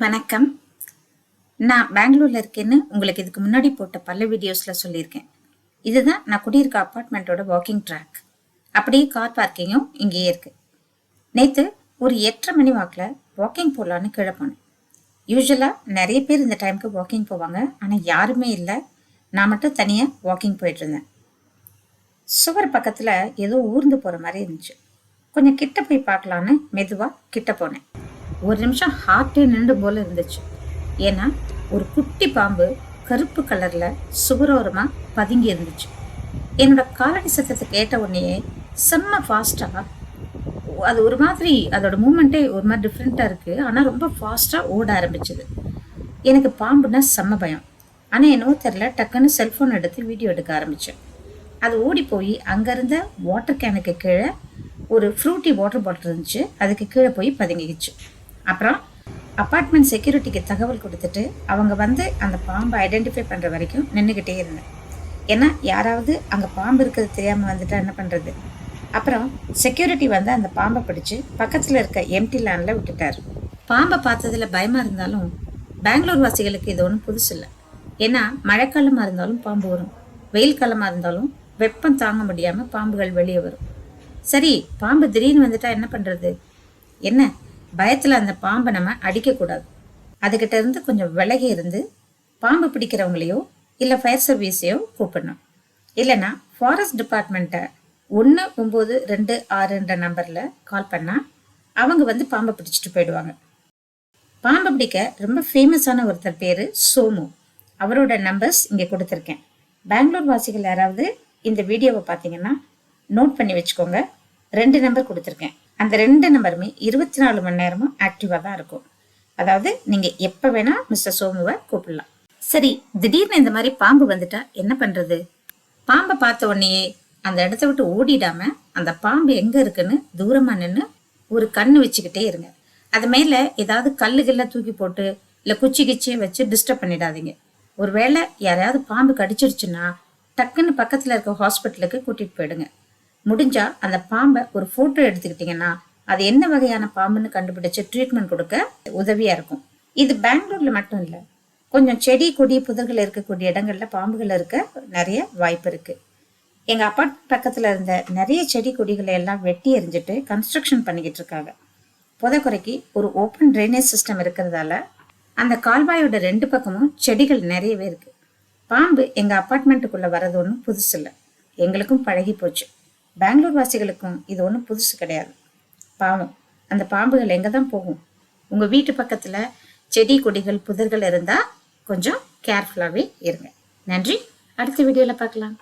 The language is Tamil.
வணக்கம். நான் பெங்களூர்ல இருக்கேன்னு உங்களுக்கு இதுக்கு முன்னாடி போட்ட பல வீடியோஸ்ல சொல்லியிருக்கேன். இதுதான் நான் குடியிருக்க அப்பார்ட்மெண்ட்டோட வாக்கிங் ட்ராக். அப்படியே கார் பார்க்கிங்கும் இங்கேயே இருக்கு. நேத்து ஒரு 8:30 மணி வாக்கில் வாக்கிங் போகலான்னு கீழே போனேன். யூஸ்வலா நிறைய பேர் இந்த டைமுக்கு வாக்கிங் போவாங்க, ஆனால் யாருமே இல்லை. நான் மட்டும் தனியாக வாக்கிங் போயிட்டு இருந்தேன். சுவர் பக்கத்தில் ஏதோ ஊர்ந்து போகிற மாதிரி இருந்துச்சு. கொஞ்சம் கிட்ட போய் பார்க்கலான்னு மெதுவாக கிட்ட போனேன். ஒரு நிமிஷம் ஹார்ட்டே நின்று போல இருந்துச்சு. ஏன்னா ஒரு குட்டி பாம்பு கருப்பு கலர்ல சுவரோரமா பதுங்கி இருந்துச்சு. என்னோட காலடி சத்தத்தை கேட்ட உடனே செம்ம ஃபாஸ்டா, அது ஒரு மாதிரி அதோட மூமெண்ட்டே ஒரு மாதிரி டிஃப்ரெண்டா இருக்கு. ஆனா ரொம்ப ஃபாஸ்டா ஓட ஆரம்பிச்சது. எனக்கு பாம்புன்னா செம்ம பயம். ஆனா என்னவோ தெரியல, டக்குன்னு செல்போன் எடுத்து வீடியோ எடுக்க ஆரம்பிச்சேன். அது ஓடி போய் அங்க இருந்த வாட்டர் கேனுக்கு கீழே ஒரு ஃப்ரூட்டி வாட்டர் பாட்டில் இருந்துச்சு, அதுக்கு கீழே போய் பதுங்கிக்கிச்சு. அப்புறம் அப்பார்ட்மெண்ட் செக்யூரிட்டிக்கு தகவல் கொடுத்துட்டு அவங்க வந்து அந்த பாம்பை ஐடென்டிஃபை பண்ணுற வரைக்கும் நின்றுக்கிட்டே இருந்தேன். ஏன்னா யாராவது அங்கே பாம்பு இருக்கிறது தெரியாமல் வந்துட்டா என்ன பண்ணுறது. அப்புறம் செக்யூரிட்டி வந்து அந்த பாம்பை பிடிச்சி பக்கத்தில் இருக்க எம்டி லேண்டில் விட்டுட்டார். பாம்பை பார்த்ததில் பயமாக இருந்தாலும் பெங்களூர் வாசிகளுக்கு இது ஒன்றும் புதுசு இல்லை. ஏன்னா மழைக்காலமாக இருந்தாலும் பாம்பு வரும், வெயில் காலமாக இருந்தாலும் வெப்பம் தாங்க முடியாமல் பாம்புகள் வெளியே வரும். சரி, பாம்பு திடீர்னு வந்துட்டா என்ன பண்ணுறது? என்ன பயத்தில் அந்த பாம்பை நம்ம அடிக்கக்கூடாது. அதுகிட்ட இருந்து கொஞ்சம் விலகி இருந்து பாம்பு பிடிக்கிறவங்களையோ இல்லை ஃபயர் சர்வீஸையோ கூப்பிடணும். இல்லைன்னா ஃபாரஸ்ட் டிபார்ட்மெண்ட்டை 1926 நம்பரில் கால் பண்ணால் அவங்க வந்து பாம்பை பிடிச்சிட்டு போயிடுவாங்க. பாம்பை பிடிக்க ரொம்ப ஃபேமஸான ஒருத்தர் பேர் சோமு. அவரோட நம்பர்ஸ் இங்கே கொடுத்துருக்கேன். பெங்களூர் வாசிகள் யாராவது இந்த வீடியோவை பார்த்தீங்கன்னா நோட் பண்ணி வச்சுக்கோங்க. 2 நம்பர் கொடுத்துருக்கேன். அந்த 2 நம்பருமே 24 மணி நேரமும் ஆக்டிவாக தான் இருக்கும். அதாவது நீங்கள் எப்போ வேணால் மிஸ்டர் சோமுவை கூப்பிடலாம். சரி, திடீர்னு இந்த மாதிரி பாம்பு வந்துட்டா என்ன பண்ணுறது? பாம்பை பார்த்த உடனேயே அந்த இடத்த விட்டு ஓடிடாம அந்த பாம்பு எங்கே இருக்குன்னு தூரமாக நின்று ஒரு கண்ணு வச்சுக்கிட்டே இருங்க. அது மேலே ஏதாவது கல்லுகள்லாம் தூக்கி போட்டு இல்லை குச்சி கிச்சியை வச்சு டிஸ்டர்ப் பண்ணிடாதீங்க. ஒருவேளை யாரையாவது பாம்பு கடிச்சிருச்சுன்னா டக்குன்னு பக்கத்தில் இருக்க ஹாஸ்பிட்டலுக்கு கூட்டிகிட்டு போயிடுங்க. முடிஞ்சா அந்த பாம்பை ஒரு போட்டோ எடுத்துக்கிட்டீங்கன்னா அது என்ன வகையான பாம்புன்னு கண்டுபிடிச்சு ட்ரீட்மெண்ட் கொடுக்க உதவியா இருக்கும். இது பெங்களூர்ல மட்டும் இல்லை, கொஞ்சம் செடி கொடி புதர்கள் இருக்கக்கூடிய இடங்கள்ல பாம்புகள் இருக்க நிறைய வாய்ப்பு இருக்கு. எங்க அப்பார்ட் பக்கத்துல இருந்த நிறைய செடி கொடிகளை எல்லாம் வெட்டி எறிஞ்சிட்டு கன்ஸ்ட்ரக்ஷன் பண்ணிக்கிட்டு இருக்காங்க. புதக்குறைக்கு ஒரு ஓப்பன் ட்ரைனேஜ் சிஸ்டம் இருக்கிறதால அந்த கால்வாயோட 2 பக்கமும் செடிகள் நிறையவே இருக்கு. பாம்பு எங்க அப்பார்ட்மெண்ட்டுக்குள்ள வர்றது ஒன்றும் புதுசு இல்லை, எங்களுக்கும் பழகி போச்சு. பெங்களூர் வாசிகளுக்கும் இது ஒன்றும் புதுசு கிடையாது. பாவம், அந்த பாம்புகள் எங்கே தான் போகும்? உங்கள் வீட்டு பக்கத்தில் செடி கொடிகள் புதர்கள் இருந்தால் கொஞ்சம் கேர்ஃபுல்லாகவே இருங்க. நன்றி. அடுத்த வீடியோவில் பார்க்கலாம்.